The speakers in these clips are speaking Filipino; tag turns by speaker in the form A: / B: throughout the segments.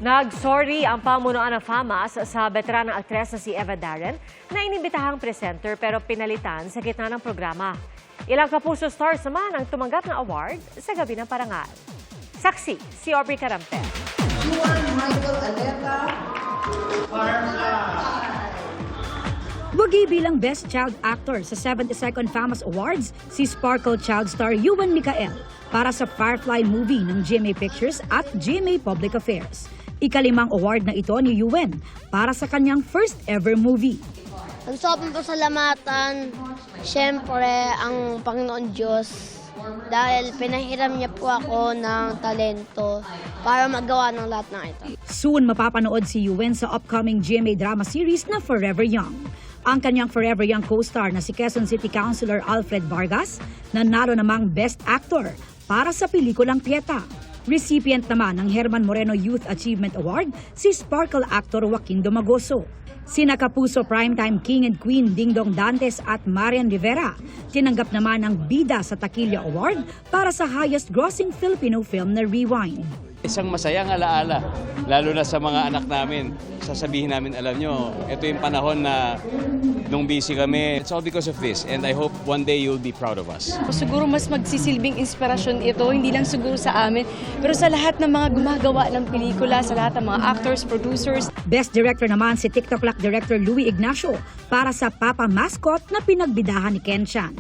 A: Nag-sorry ang pamunuan ng FAMAS sa veteranang aktres na si Eva Darren na inibitahang presenter pero pinalitan sa gitna ng programa. Ilang kapuso stars naman ang tumanggap ng award sa gabi ng parangal. Saksi, si Aubrey Carampel.
B: Juan Michael Aleta,
C: Wagi bilang Best Child Actor sa 72nd FAMAS Awards si Sparkle child star Ewan Micael para sa Firefly movie ng GMA Pictures at GMA Public Affairs. Ikalimang award na ito ni Ewan para sa kanyang first ever movie.
D: Ang sobrang pasalamatan, siyempre, ang Panginoon Diyos dahil pinahiram niya po ako ng talento para magawa ng lahat ng ito.
C: Soon mapapanood si Ewan sa upcoming GMA drama series na Forever Young. Ang kanyang Forever Young co-star na si Quezon City Councilor Alfred Vargas nanalo namang Best Actor para sa pelikulang Pieta. Recipient naman ng Herman Moreno Youth Achievement Award si Sparkle actor Joaquin Domagoso. Sina Kapuso Primetime King and Queen Dingdong Dantes at Marian Rivera tinanggap naman ang Bida sa Taquilla Award para sa highest grossing Filipino film na Rewind.
E: Isang masayang alaala, lalo na sa mga anak namin. Sasabihin namin, alam nyo, ito yung panahon na nung busy kami. It's all because of this and I hope one day you'll be proud of us.
F: Siguro mas magsisilbing inspirasyon ito, hindi lang siguro sa amin, pero sa lahat ng mga gumagawa ng pelikula, sa lahat ng mga actors, producers.
C: Best Director naman si TikTok Lock Director Louie Ignacio para sa Papa Mascot na pinagbidahan ni Ken Chan.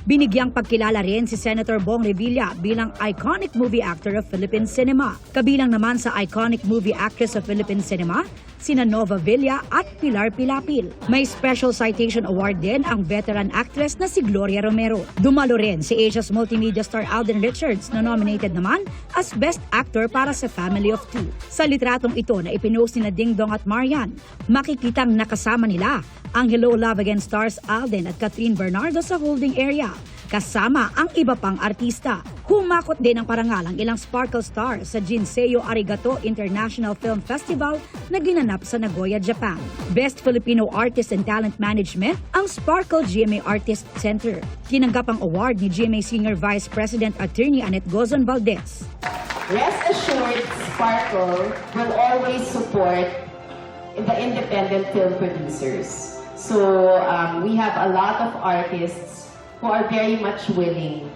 C: Binigyang pagkilala rin si Senator Bong Revilla bilang iconic movie actor of Philippine cinema. Kabilang naman sa iconic movie actress of Philippine cinema, sina Nova Villa at Pilar Pilapil. May special citation award din ang veteran actress na si Gloria Romero. Dumalo rin si Asia's multimedia star Alden Richards na nominated naman as Best Actor para sa Family of Two. Sa litratong ito na ipinost ni Dingdong at Marian, makikitang nakasama nila ang Hello Love Again stars Alden at Catherine Bernardo sa holding area. Kasama ang iba pang artista. Humakot din ang parangal ang ilang Sparkle stars sa Jinseo Arigato International Film Festival na ginanap sa Nagoya, Japan. Best Filipino Artist and Talent Management ang Sparkle GMA Artist Center. Tinanggap ang award ni GMA Senior Vice President Attorney Annette Gozon Valdez.
B: Rest assured, Sparkle will always support the independent film producers. So we have a lot of artists who are very much willing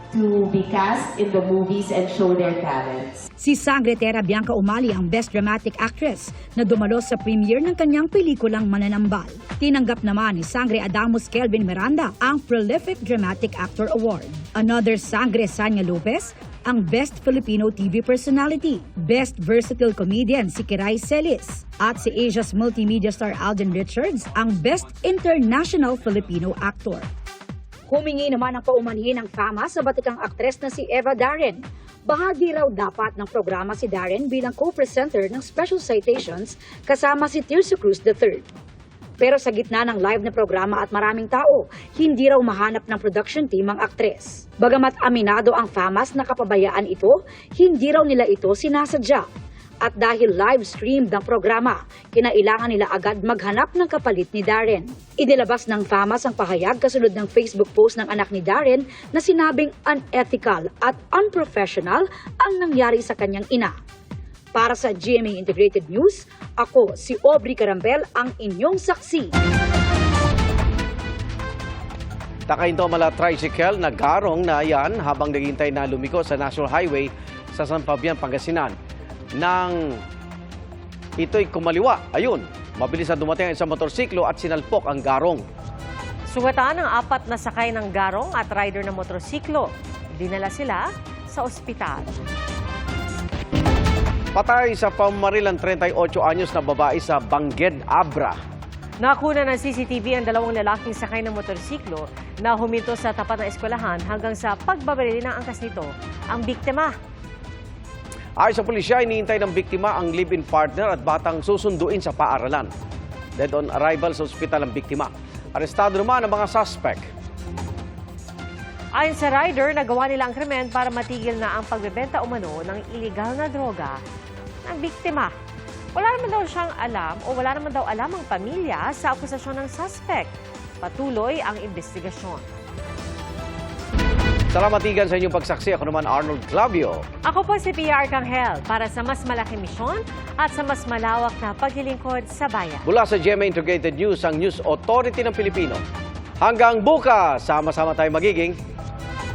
B: to be cast in the movies and show their talents.
C: Si Sangre Terra Bianca Umali ang Best Dramatic Actress na dumalo sa premiere ng kanyang pelikulang Mananambal. Tinanggap naman ni Sangre Adamus Kelvin Miranda ang Prolific Dramatic Actor Award. Another Sangre Sanya Lopez ang Best Filipino TV Personality, Best Versatile Comedian si Kiray Celis, at si Asia's multimedia star Alden Richards ang Best International Filipino Actor. Humingi naman ang paumanhin ng fama sa batikang aktres na si Eva Darren. Bahagi raw dapat ng programa si Darren bilang co-presenter ng Special Citations kasama si Tirso Cruz III. Pero sa gitna ng live na programa at maraming tao, hindi raw mahanap ng production team ang aktres. Bagamat aminado ang FAMAS na kapabayaan ito, hindi raw nila ito sinasadya. At dahil live streamed ang programa, kinailangan nila agad maghanap ng kapalit ni Darren. Inilabas ng FAMAS ang pahayag kasunod ng Facebook post ng anak ni Darren na sinabing unethical at unprofessional ang nangyari sa kanyang ina. Para sa GMA Integrated News, ako si Aubrey Carampel ang inyong saksi.
G: Takayin mala tricycle na garong na yan habang naghihintay na lumiko sa National Highway sa San Fabian, Pangasinan. Nang ito'y kumaliwa, ayun, mabilis na dumating ang isang motorsiklo at sinalpok ang garong.
A: Sugatan ang 4 na sakay ng garong at rider ng motorsiklo. Dinala sila sa ospital.
G: Patay sa pamarilan 38 anyos na babae sa Bangged, Abra.
A: Nakuna ng CCTV ang 2 lalaking sakay ng motorsiklo na huminto sa tapat ng eskwelahan hanggang sa pagbabarili ng angkas nito ang biktima.
G: Ayon sa pulisya, iniintay ng biktima ang live-in partner at batang susunduin sa paaralan. Dead on arrival sa ospital ang biktima. Arestado naman ang mga suspect.
A: Ayon sa rider, nagawa nila ang krimen para matigil na ang pagbebenta umano ng iligal na droga ng biktima. Wala naman daw siyang alam o wala naman daw alam ang pamilya sa akusasyon ng suspect. Patuloy ang investigasyon.
G: Salamatigan sa inyong pagsaksi. Ako naman Arnold Clavio.
A: Ako po si Pia Arcangel para sa mas malaking misyon at sa mas malawak na paglilingkod sa bayan.
G: Mula sa GMA Integrated News, ang News Authority ng Pilipino. Hanggang bukas, sama-sama tayo magiging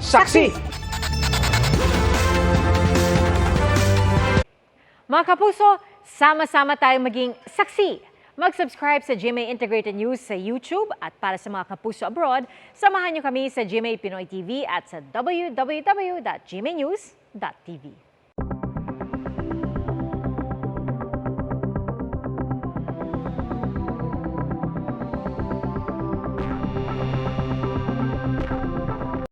G: saksi!
A: Mga kapuso, sama-sama tayong maging saksi. Mag-subscribe sa GMA Integrated News sa YouTube at para sa mga kapuso abroad, samahan niyo kami sa GMA Pinoy TV at sa www.gmanews.tv.